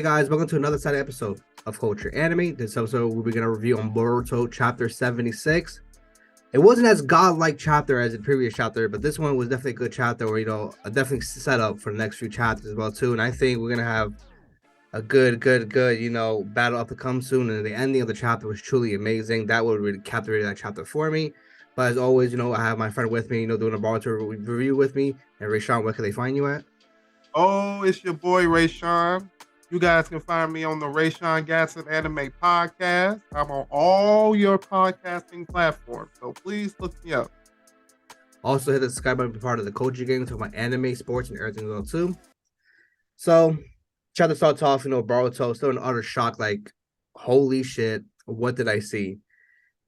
Hey guys, welcome to another side episode of Culture Anime. This episode we'll be gonna review on Boruto Chapter 76. It wasn't as godlike chapter as the previous chapter, but this one was definitely a good chapter where a definitely set up for the next few chapters as well too. And I think we're gonna have a good, battle up to come soon. And the ending of the chapter was truly amazing. That would really captivate that chapter for me. But as always, I have my friend with me, doing a Boruto review with me. And Rayshawn, where can they find you at? Oh, it's your boy Rayshawn. You guys can find me on the Rayshawn Gatson Anime Podcast. I'm on all your podcasting platforms, so please look me up. Also, hit the subscribe button to be part of the Koji Gang, talk about anime, sports, and everything as well too. So, chapter starts off, Boruto still in utter shock, like, holy shit, what did I see?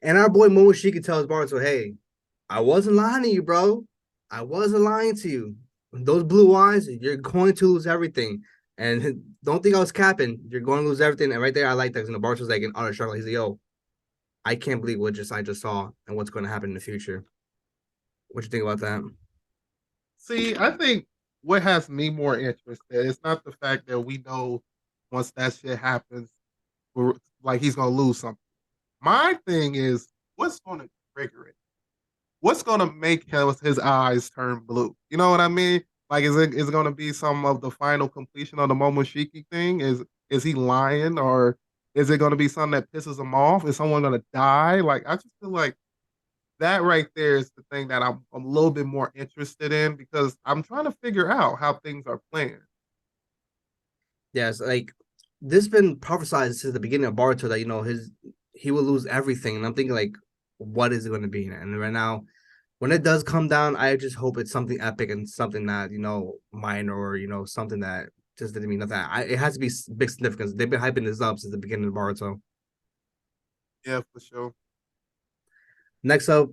And our boy Momoshiki tells Boruto, hey, I wasn't lying to you, bro. I wasn't lying to you. Those blue eyes, you're going to lose everything. And don't think I was capping. You're going to lose everything. And right there, I like that. Boruto's like in utter shock. Like, he's like, yo, I can't believe what I just saw and what's going to happen in the future. What you think about that? See, I think what has me more interested is not the fact that we know once that shit happens, like he's gonna lose something. My thing is what's gonna trigger it? What's gonna make his eyes turn blue? You know what I mean? Like, is it gonna be some of the final completion of the Momoshiki thing? Is he lying, or is it gonna be something that pisses him off? Is someone gonna die? Like, I just feel like that right there is the thing that I'm a little bit more interested in because I'm trying to figure out how things are planned. Yes, like this been prophesized since the beginning of Boruto that he will lose everything, and I'm thinking like, what is it going to be? And right now, when it does come down, I just hope it's something epic and something that minor or something that just didn't mean nothing. It has to be big significance. They've been hyping this up since the beginning of Boruto. Yeah, for sure. Next up,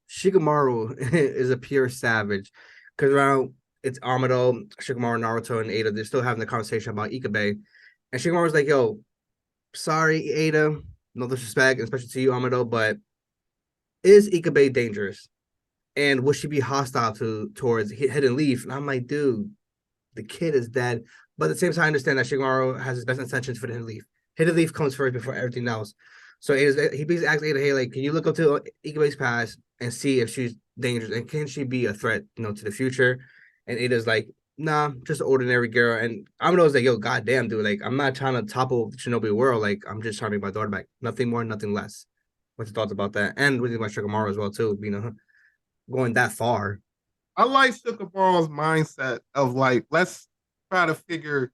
Shikamaru is a pure savage because around it's Amado, Shikamaru, Naruto, and Ada. They're still having the conversation about Ikabe, and Shikamaru's like, "Yo, sorry, Ada, no disrespect, especially to you, Amado, but is Ikabe dangerous? And would she be hostile towards Hidden Leaf?" And I'm like, dude, the kid is dead. But at the same time, I understand that Shikamaru has his best intentions for the Hidden Leaf. Hidden Leaf comes first before everything else. So he basically asks Ada, hey, like, can you look up to Ikabe's past and see if she's dangerous and can she be a threat, to the future? And Ada's like, nah, just an ordinary girl. And Amato's like, yo, goddamn, dude, like, I'm not trying to topple the Shinobi world. Like, I'm just trying to make my daughter back. Nothing more, nothing less. What's your thoughts about that? And with my Shikamaru as well, too, going that far. I like Shikamaru's mindset of like, let's try to figure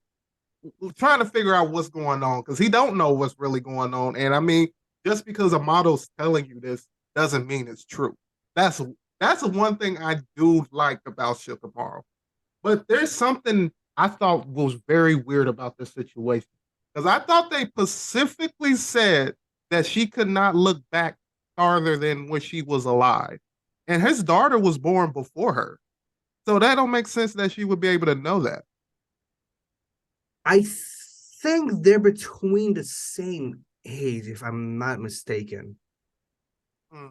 trying to figure out what's going on because he don't know what's really going on. And I mean, just because a model's telling you this doesn't mean it's true. That's that's the one thing I do like about Shikamaru. But there's something I thought was very weird about this situation because I thought they specifically said that she could not look back farther than when she was alive, and his daughter was born before her. So that don't make sense that she would be able to know that. I think they're between the same age, if I'm not mistaken. Hmm.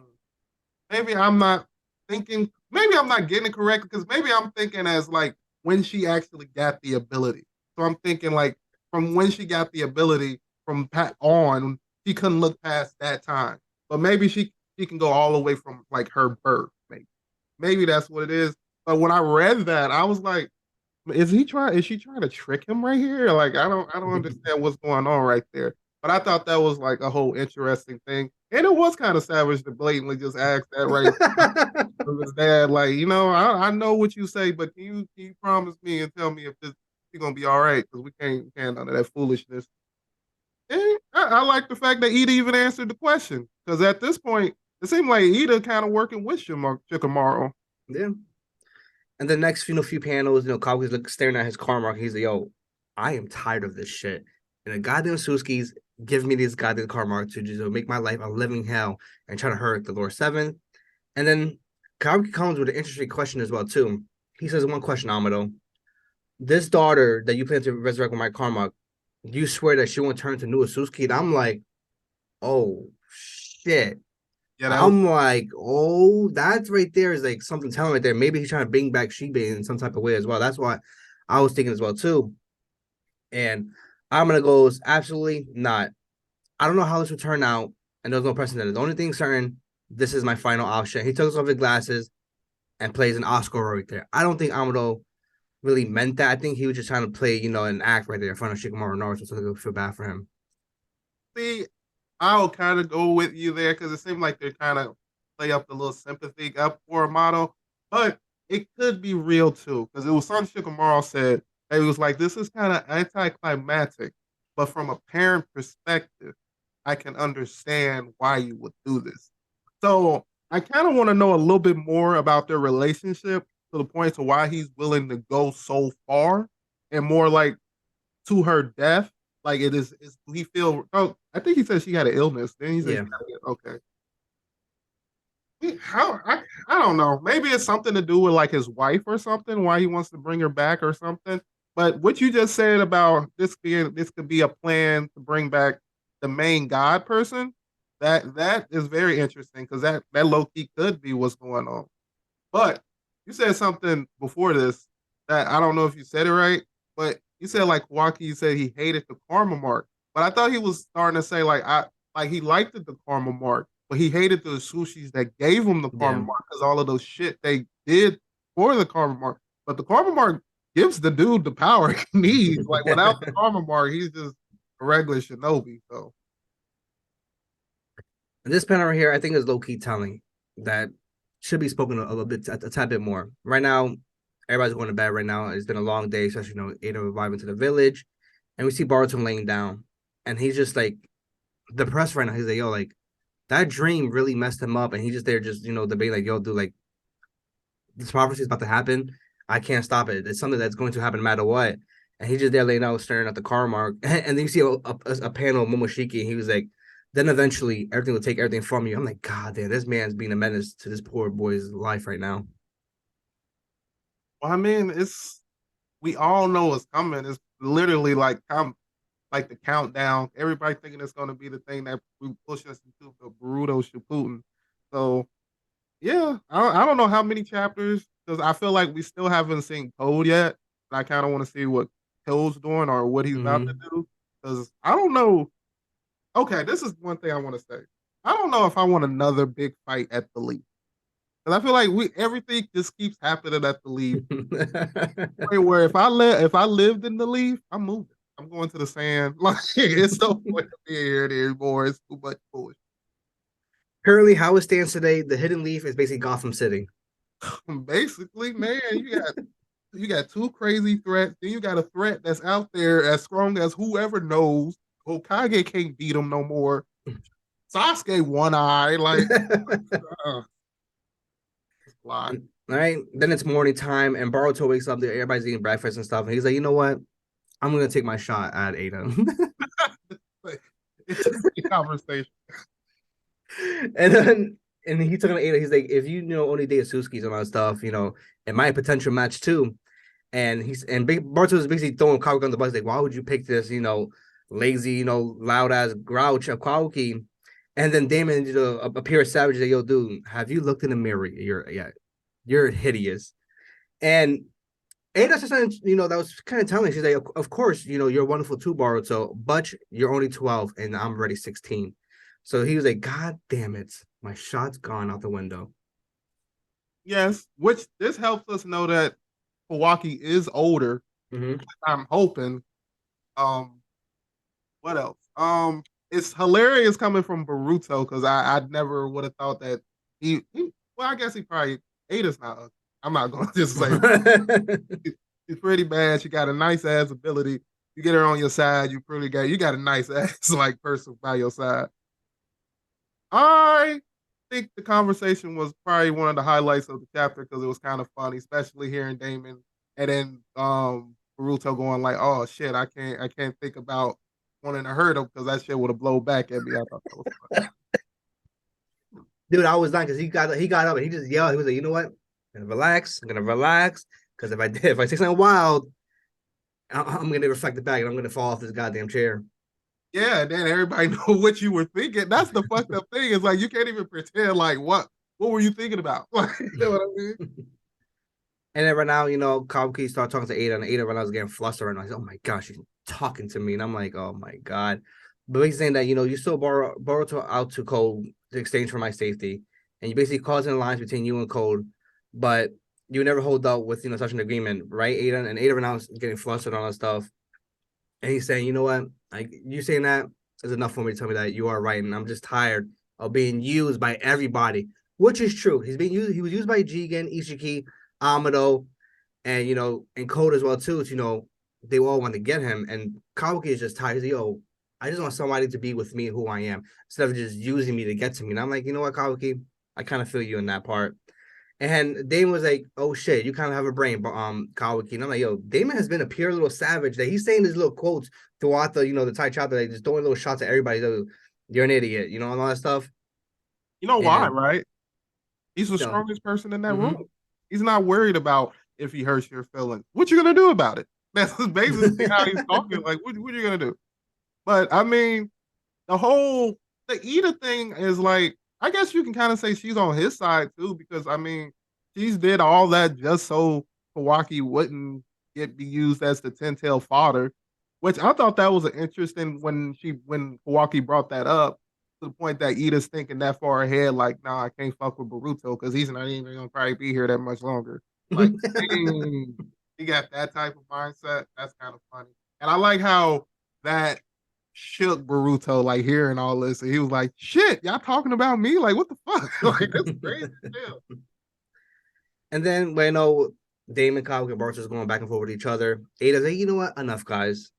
Maybe I'm not thinking, maybe I'm not getting it correct because maybe I'm thinking as like when she actually got the ability. So I'm thinking like from when she got the ability from Pat on, she couldn't look past that time. But maybe she can go all the way from like her birth. Maybe that's what it is. But when I read that, I was like, is she trying to trick him right here? Like I don't understand what's going on right there. But I thought that was like a whole interesting thing. And it was kind of savage to blatantly just ask that right from his dad. Like, I know what you say, but can you promise me and tell me if this is gonna be all right? Because we can't none of that foolishness. And I like the fact that Ida even answered the question. Because at this point, it seemed like Ida kind of working with Shikamaru. Yeah. And the next few panels, Kawaki's staring at his car mark. He's like, yo, I am tired of this shit. And the goddamn Suskis give me these goddamn car mark to just make my life a living hell and try to hurt the Lord Seven. And then Kawaki comes with an interesting question as well, too. He says one question, Amado. This daughter that you plan to resurrect with my karma, you swear that she won't turn to new Suzuki? And I'm like, oh shit. Yeah, that was I'm like, oh, that's right there is like something telling right there. Maybe he's trying to bring back Shiba in some type of way as well. That's why I was thinking as well too. And I'm gonna go is absolutely not. I don't know how this would turn out, and there's no precedent. The only thing certain, this is my final option. He took off his glasses and plays an Oscar right there. I don't think Amado really meant that. I think he was just trying to play, an act right there in front of Shikamaru Naruto, so I feel bad for him. See, I'll kind of go with you there because it seemed like they're kind of play up the little sympathy up for a model, but it could be real too because it was something Shikamaru said. It was like this is kind of anticlimactic, but from a parent perspective, I can understand why you would do this. So I kind of want to know a little bit more about their relationship to the point to why he's willing to go so far, and more like to her death. Like it is do he feel? Oh, I think he said she had an illness. Then he said Yeah. she had okay. How I don't know. Maybe it's something to do with like his wife or something. Why he wants to bring her back or something. But what you just said about this could be a plan to bring back the main god person. That is very interesting because that low key could be what's going on. But you said something before this that I don't know if you said it right, but you said like Waki, you said he hated the karma mark. But I thought he was starting to say like he liked the karma mark, but he hated the sushis that gave him the karma Yeah. mark because all of those shit they did for the karma mark. But the karma mark gives the dude the power he needs. Like without the karma mark, he's just a regular shinobi. So This panel right here, I think, is low key telling that should be spoken a bit, a tad bit more. Right now, everybody's going to bed. Right now, it's been a long day, especially Ada arriving to the village, and we see Boruto laying down, and he's just like depressed right now. He's like, yo, like that dream really messed him up, and he's just there, just debating like, yo, dude, like this prophecy is about to happen. I can't stop it. It's something that's going to happen no matter what. And he's just there laying out, staring at the car mark. And then you see a panel of Momoshiki, and he was like, then eventually everything will take everything from you. I'm like, God damn, this man's being a menace to this poor boy's life right now. well, I mean, it's we all know it's coming. It's literally like the countdown. Everybody thinking it's going to be the thing that we push us into the Boruto Shippuden. So yeah, I don't know how many chapters because I feel like we still haven't seen Code yet. I kind of want to see what Code's doing or what he's about to Mm-hmm. do because I don't know. Okay, this is one thing I want to say. I don't know if I want another big fight at the Leaf because I feel like we everything just keeps happening at the Leaf where if I lived in the leaf, I'm moving. I'm going to the sand. Like it's no point to be here anymore. It's too much bullshit. Currently, how it stands today, the Hidden Leaf is basically Gotham City. Basically, man, you got two crazy threats. Then you got a threat that's out there as strong as whoever knows. Hokage can't beat him no more. Sasuke one eye, like uh, it's a lot. All right. Then it's morning time, and Boruto wakes up there. Everybody's eating breakfast and stuff. And he's like, you know what? I'm gonna take my shot at Ada. It's just a conversation. And then he took on Ada. He's like, if only date Suski's and all that stuff, it might potential match too. And Big Bartos is basically throwing Kawaki on the bus. Like, why would you pick this, lazy, loud ass grouch of Kawaki? And then Damon, appears savage. Like, yo, dude, have you looked in the mirror? You're hideous. And Ada said something, that was kind of telling. She's like, of course, you're wonderful too, Boruto, but you're only 12 and I'm already 16. So he was like, God damn it, my shot's gone out the window. Yes, which this helps us know that Kawaki is older. Mm-hmm. I'm hoping. Um, what else? It's hilarious coming from Boruto because I never would have thought that he well, I guess he probably Ada's not ugly. I'm not going to just say she's pretty bad. She got a nice ass ability. You get her on your side, you got a nice ass like person by your side. I think the conversation was probably one of the highlights of the chapter because it was kind of funny, especially hearing Damon and then Boruto going like, "Oh shit, I can't think about wanting to hurt him because that shit would have blown back at me." I thought that was funny. Dude, I was done because he got up and he just yelled. He was like, you know what? I'm gonna relax. Because if I say something wild, I'm gonna reflect it back and I'm gonna fall off this goddamn chair. Yeah, and then everybody know what you were thinking. That's the fucked up thing. Is like you can't even pretend like what were you thinking about? Like, you know what I mean? And then right now, Kabuki start talking to Ada, and Ada right now is getting flustered right now. He's like, oh my gosh, she's talking to me. And I'm like, oh my God. But he's saying that, you still borrow Boruto out to Code to exchange for my safety. And you basically causing lines between you and Code, but you never hold out with, such an agreement, right, Ada? And Ada right now is getting flustered on all that stuff. And he's saying, you know what? Like, you saying that is enough for me to tell me that you are right. And I'm just tired of being used by everybody, which is true. He's being used. He was used by Jigen, Ishiki, Amado, and and Code as well too. They all want to get him, and Kawaki is just tired. He's like, yo, I just want somebody to be with me, who I am, instead of just using me to get to me. And I'm like, you know what, Kawaki, I kind of feel you in that part. And Damon was like, oh shit, you kind of have a brain, but Kawaki. And I'm like, yo, Damon has been a pure little savage that he's saying these little quotes throughout the Thai chapter, like just throwing little shots at everybody. So, you're an idiot, and all that stuff. You know why, And right? He's the you know, strongest person in that room. mm-hmm. He's not worried about if he hurts your feelings. What you gonna do about it? That's basically how he's talking. Like, what are you gonna do? But I mean, the Ida thing is like, I guess you can kind of say she's on his side too, because I mean, she's did all that just so Kawaki wouldn't get be used as the 10-tail fodder, which I thought that was an interesting when Kawaki brought that up to the point that Ida's thinking that far ahead, like, nah, I can't fuck with Boruto because he's not even gonna probably be here that much longer. Like, dang, he got that type of mindset. That's kind of funny. And I like how that shook Boruto, like hearing all this, and he was like, "Shit, y'all talking about me? Like, what the fuck? Like, that's crazy still." And then when Damon, Kyle, and Bartos going back and forth with each other, Ada's like, you know what? Enough, guys.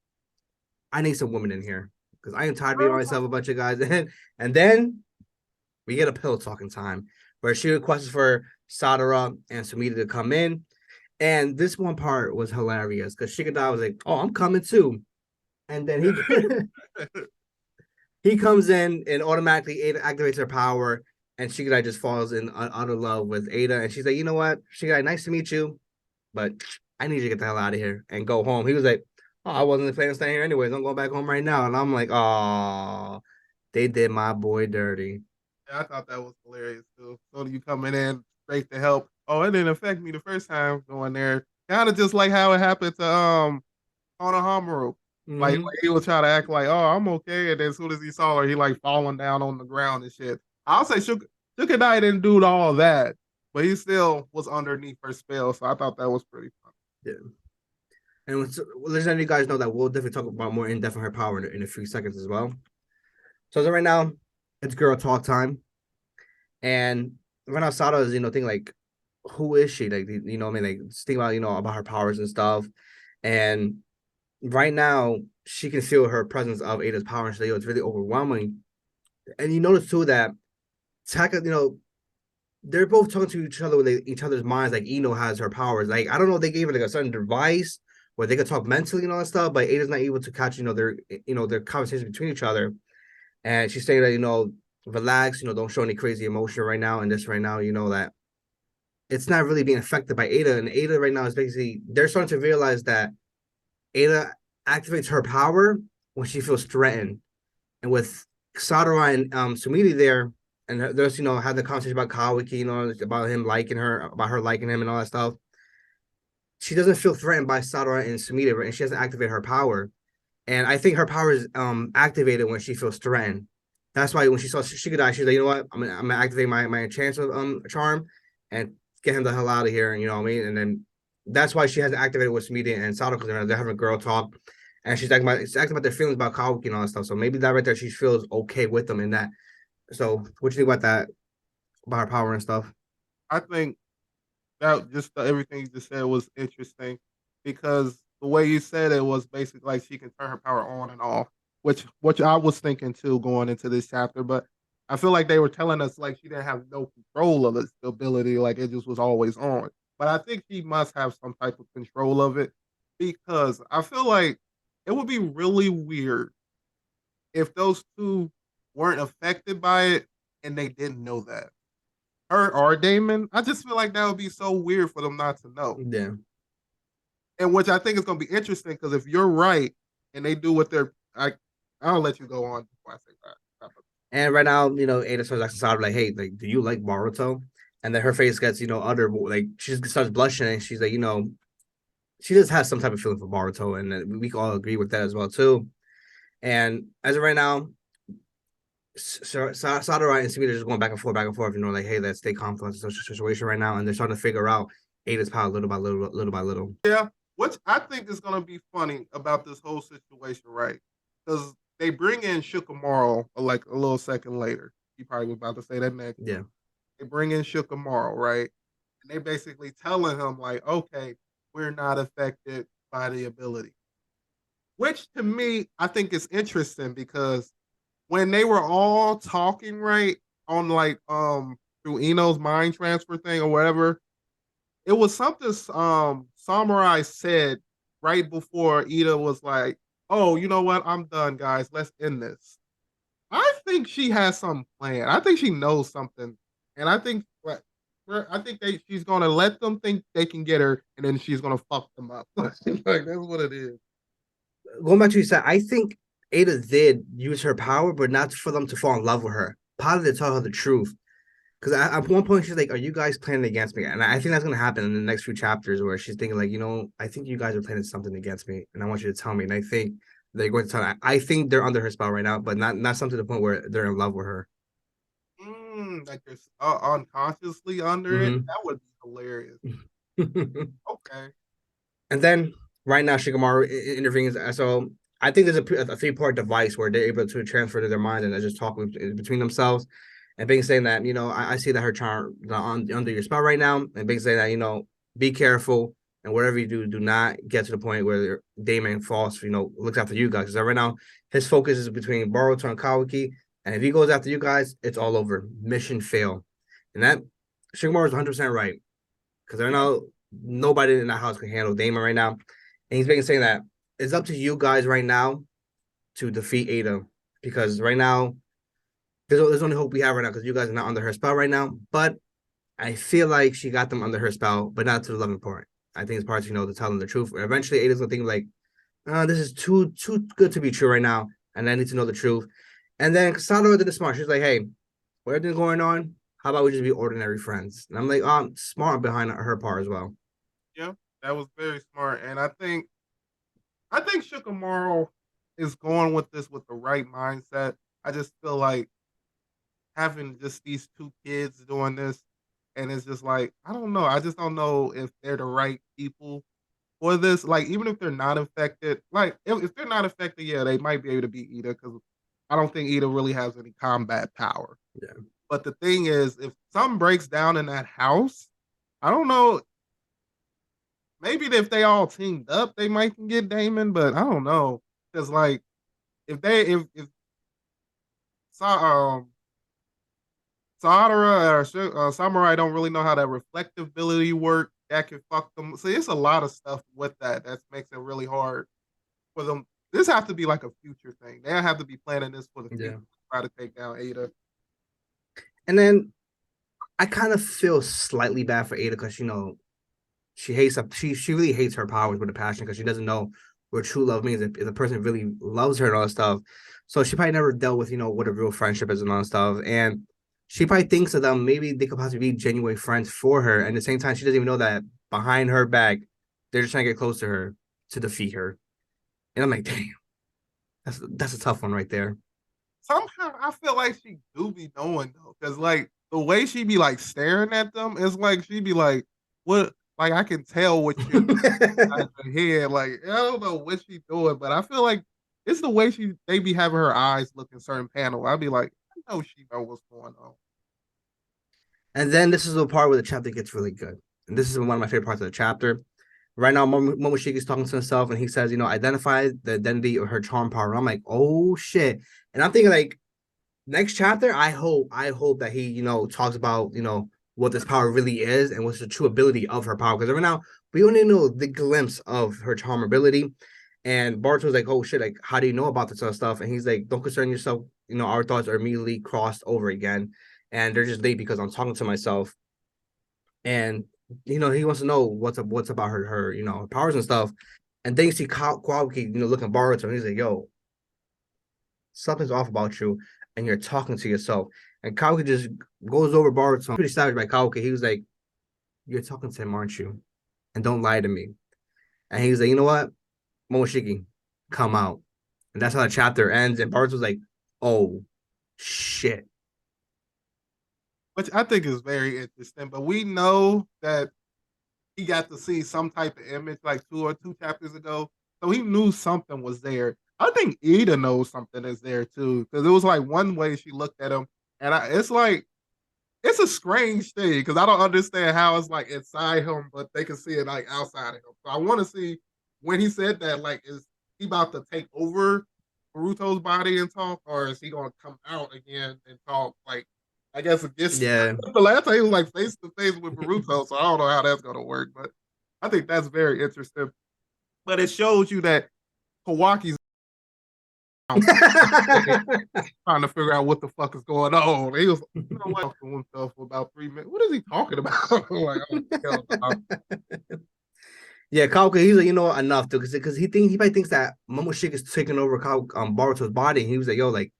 I need some women in here because I am tired of being by myself, a bunch of guys. And then we get a pillow talking time where she requests for Sadara and Sumida to come in. And this one part was hilarious because Shikadai was like, oh, I'm coming too. And then he comes in and automatically Ada activates her power. And Shikadai just falls in utter love with Ada. And she's like, you know what? Shikadai, nice to meet you, but I need you to get the hell out of here and go home. He was like, oh, I wasn't planning on staying here anyways. I'm going back home right now. And I'm like, oh, they did my boy dirty. Yeah, I thought that was hilarious too. So you coming in straight to help. Oh, it didn't affect me the first time going there. Kind of just like how it happened to Konohamaru. Like Mm-hmm. he would try to act like, oh, I'm okay, and then as soon as he saw her, he like falling down on the ground and shit. I'll say Shukadai didn't do all that, but he still was underneath her spell, so I thought that was pretty fun. Yeah. And let's let you guys know that we'll definitely talk about more in depth on her power in a few seconds as well. So right now, it's girl talk time. And right now, Sada is, thinking like, who is she? Like, I mean, like, just think about her powers and stuff. And right now, she can feel her presence of Ada's power. And she's like, it's really overwhelming. And you notice too that Taka, they're both talking to each other with like, each other's minds. Like Ino has her powers. Like I don't know, if they gave her like a certain device where they could talk mentally and all that stuff, but Ada's not able to catch their conversation between each other. And she's saying that relax, don't show any crazy emotion right now. And this right now, that it's not really being affected by Ada. And Ada right now is basically they're starting to realize that Ada activates her power when she feels threatened. And with Sadara and Sumidi there, and there's had the conversation about Kawaki, about him liking her, about her liking him, and all that stuff. She doesn't feel threatened by Sadara and Sumida, and she doesn't activate her power. And I think her power is activated when she feels threatened. That's why when she saw Shikadai, she's like, you know what, I'm gonna activate my chance of charm and get him the hell out of here. And you know what I mean? And then that's why she hasn't activated with Sumida and Sadara because they're having a girl talk. And she's acting about their feelings about Kawaki and all that stuff. So maybe that right there, she feels okay with them in that. So what do you think about that, about her power and stuff? I think that just everything you just said was interesting because the way you said it was basically like she can turn her power on and off, which I was thinking too going into this chapter. But I feel like they were telling us like she didn't have no control of its ability, like it just was always on. But I think she must have some type of control of it because I feel like it would be really weird if those two weren't affected by it and they didn't know that her or Damon. I just feel like that would be so weird for them not to know. Yeah. And which I think is going to be interesting because if you're right and they do what they're, I'll let you go on before I say that. And right now, Ada starts asking Sadara, like, hey, like, do you like Boruto? And then her face gets, utter like she just starts blushing and she's like, she just has some type of feeling for Boruto, and we all agree with that as well too. And as of right now, Sadara and Sumida are just going back and forth, like, hey, let's stay calm for the situation right now, and they're starting to figure out Ada's power little by little, little by little. Yeah, which I think is going to be funny about this whole situation, right? Because they bring in Shukamaru like a little second later. He probably was about to say that next. Yeah. They bring in Shukamaru, right? And they basically telling him like, okay, we're not affected by the ability. Which to me, I think is interesting because when they were all talking, right, on like through Eno's mind transfer thing or whatever, it was something Samurai said right before Ida was like, "Oh, you know what? I'm done, guys. Let's end this." I think she has some plan. I think she knows something, and I think she's gonna let them think they can get her, and then she's gonna fuck them up. Like that's what it is. Going back to you said, I think Ada did use her power, but not for them to fall in love with her. Probably to tell her the truth. Because at one point she's like, "Are you guys planning against me?" And I think that's gonna happen in the next few chapters, where she's thinking like, I think you guys are planning something against me, and I want you to tell me. And I think they're going to tell. I think they're under her spell right now, but not something to the point where they're in love with her. Like they're unconsciously under it. Mm-hmm. That would be hilarious. Okay. And then right now Shikamaru intervenes. So I think there's a 3-part device where they're able to transfer to their minds and they just talk between themselves. And Bing saying that, I see that her charm under your spell right now. And Bing saying that, be careful and whatever you do, do not get to the point where Damon falls, looks after you guys. Because right now his focus is between Boruto and Kawaki. And if he goes after you guys, it's all over. Mission fail. And that Shikamaru is 100% right. Because right Yeah. now nobody in that house can handle Damon right now. And he's basically saying that it's up to you guys right now to defeat Ada. Because right now, there's only hope we have right now because you guys are not under her spell right now. But I feel like she got them under her spell, but not to the loving part. I think it's part, to tell them the truth. Eventually, Ada's gonna think like, this is too good to be true right now, and I need to know the truth. And then Kasano did the smart. She's like, hey, with everything going on, how about we just be ordinary friends? And I'm like, smart behind her part as well. Yeah, that was very smart. And I think Shikamaru is going with this with the right mindset. I just feel like having just these two kids doing this, and it's just like I don't know. I just don't know if they're the right people for this. Like even if they're not affected, like if they're not affected, yeah, they might be able to beat Ida because I don't think Ida really has any combat power. Yeah. But the thing is, if something breaks down in that house, I don't know. Maybe if they all teamed up, they might can get Damon, but I don't know. Because like if um Sadara or Samurai don't really know how that reflective ability work, that can fuck them. So it's a lot of stuff with that makes it really hard for them. This have to be like a future thing. They have to be planning this for the future Yeah. to try to take down Ada. And then I kind of feel slightly bad for Ada because she really hates her powers with a passion because she doesn't know what true love means if the person really loves her and all that stuff. So she probably never dealt with what a real friendship is and all that stuff. And she probably thinks of them maybe they could possibly be genuine friends for her. And at the same time, she doesn't even know that behind her back, they're just trying to get close to her to defeat her. And I'm like, damn, that's a tough one right there. Somehow I feel like she do be knowing though, because like the way she be like staring at them, it's like she be like, "What?" Like I can tell what you're inside her head. Like I don't know what she's doing, but I feel like it's the way they be having her eyes look in certain panel. I'd be like, I know she know what's going on. And then this is the part where the chapter gets really good. And this is one of my favorite parts of the chapter. Right now, Momoshiki is talking to himself and he says, identify the identity of her charm power. And I'm like, oh shit. And I'm thinking like next chapter, I hope that he, talks about, what this power really is and what's the true ability of her power. Because right now, we only know the glimpse of her charm ability. And Barto's like, oh shit, like, how do you know about this other stuff? And he's like, don't concern yourself. Our thoughts are immediately crossed over again. And they're just late because I'm talking to myself. And he wants to know what's about her, her powers and stuff. And then you see Kawaki, looking at Boruto, and he's like, yo, something's off about you. and you're talking to yourself. And Kaoki just goes over Boruto. I'm pretty savage by Kaoki. He was like, "You're talking to him, aren't you? And don't lie to me." And he's like, "You know what, Momoshiki, come out." And that's how the chapter ends. And Boruto's like, "Oh shit." which I think is very interesting. But we know that he got to see some type of image like two chapters ago, so he knew something was there. I think Ida knows something is there too, because it was like one way she looked at him, and it's like it's a strange thing because I don't understand how it's like inside him, but they can see it like outside of him. So I want to see when he said that, like, is he about to take over Boruto's body and talk, or is he gonna come out again and talk? Like, I guess against Yeah. the last time he was like face to face with Boruto, so I don't know how that's gonna work, but I think that's very interesting. But it shows you that Kawaki's trying to figure out what the fuck is going on. He was, you know what, to himself for about 3 minutes. What is he talking about? Like, oh, hell no. Yeah, Kaoka, he's like, you know what, enough, though, because he probably thinks that Momoshiki is taking over Boruto's body. And he was like, yo, like,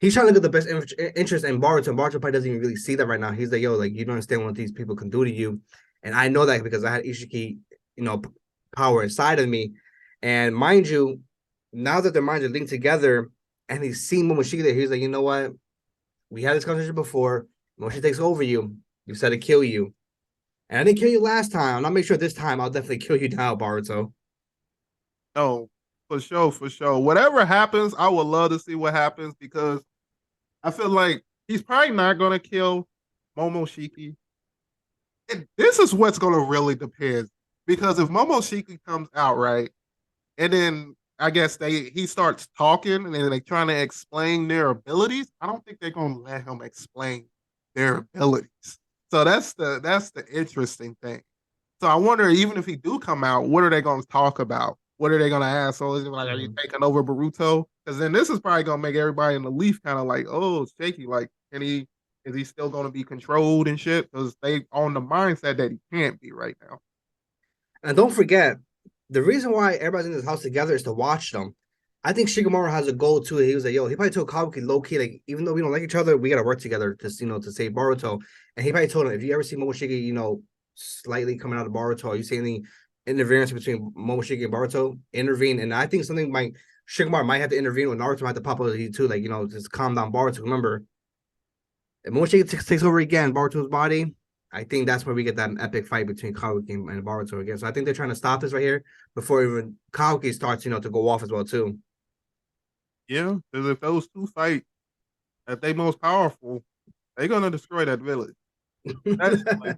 he's trying to get the best interest in Boruto, and Boruto probably doesn't even really see that right now. He's like, yo, like, you don't understand what these people can do to you. And I know that because I had Ishiki, power inside of me. And mind you, now that their minds are linked together, and he's seen Momoshiki there, he's like, you know what? We had this conversation before. Momoshiki takes over you. You said to kill you. And I didn't kill you last time. I'll make sure this time I'll definitely kill you now, Boruto. No, for sure, for sure. Whatever happens, I would love to see what happens because I feel like he's probably not gonna kill Momoshiki. And this is what's gonna really depend. Because if Momoshiki comes out right, and then I guess he starts talking and then they trying to explain their abilities, I don't think they're gonna let him explain their abilities. So that's the interesting thing. So I wonder, even if he do come out, what are they going to talk about? What are they going to ask? So is it like, are you taking over Boruto? Because then this is probably going to make everybody in the leaf kind of like, oh, it's shaky. Like, is he still going to be controlled and shit? Because they on the mindset that he can't be right now. And don't forget, the reason why everybody's in this house together is to watch them. I think Shikamaru has a goal too. He was like, yo, he probably told Kabuki low key, like, even though we don't like each other, we gotta work together to save Boruto. And he probably told him, if you ever see Momoshiki, slightly coming out of Boruto, you see any interference between Momoshiki and Boruto, intervene. And I think something might Shikamaru might have to intervene with Naruto might have to pop up too, like, just calm down Boruto. Remember, if Momoshiki takes over again Boruto's body, I think that's where we get that epic fight between Kabuki and Boruto again. So I think they're trying to stop this right here before even Kabuki starts, to go off as well too. Yeah, because if those two fight at they most powerful, they're gonna destroy that village. That's like,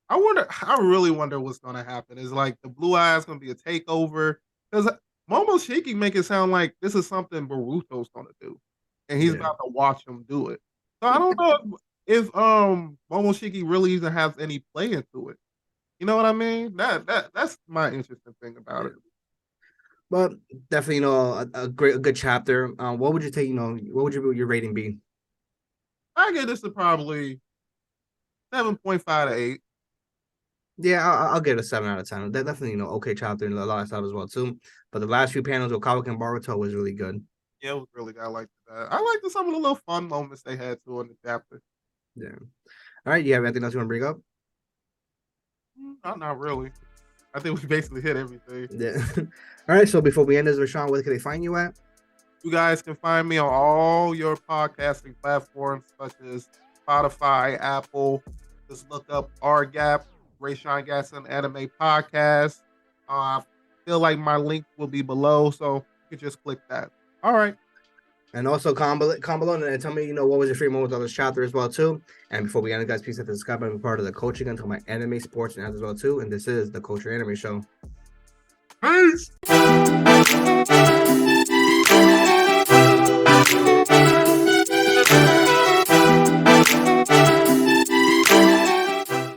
I really wonder what's gonna happen. Is like the Blue Eyes gonna be a takeover? Because Momoshiki make it sound like this is something Boruto's gonna do, and he's Yeah. about to watch him do it. So I don't know if Momoshiki really even has any play into it. You know what I mean? That's my interesting thing about it. But definitely, a good chapter. What would you take? What would your rating be? I give this to probably 7.5 to 8. Yeah, I'll give it a 7 out of 10. That definitely, okay chapter and a lot of stuff as well too. But the last few panels with Kabuki and Boruto was really good. Yeah, it was really good. I liked that. I liked some of the little fun moments they had too in the chapter. Yeah. All right. You have anything else you want to bring up? Not really. I think we basically hit everything. Yeah. All right. So before we end this, Rashawn, where can they find you at? You guys can find me on all your podcasting platforms such as Spotify, Apple. Just look up RGAP, Rayshawn Gasson Anime Podcast. I feel like my link will be below, so you can just click that. All right. And also comment below and tell me, what was your favorite moment on this chapter as well too. And before we end it, guys, please hit the subscribe button, be part of the coaching until my anime, sports, and as well too. And this is the Culture Anime Show. Peace.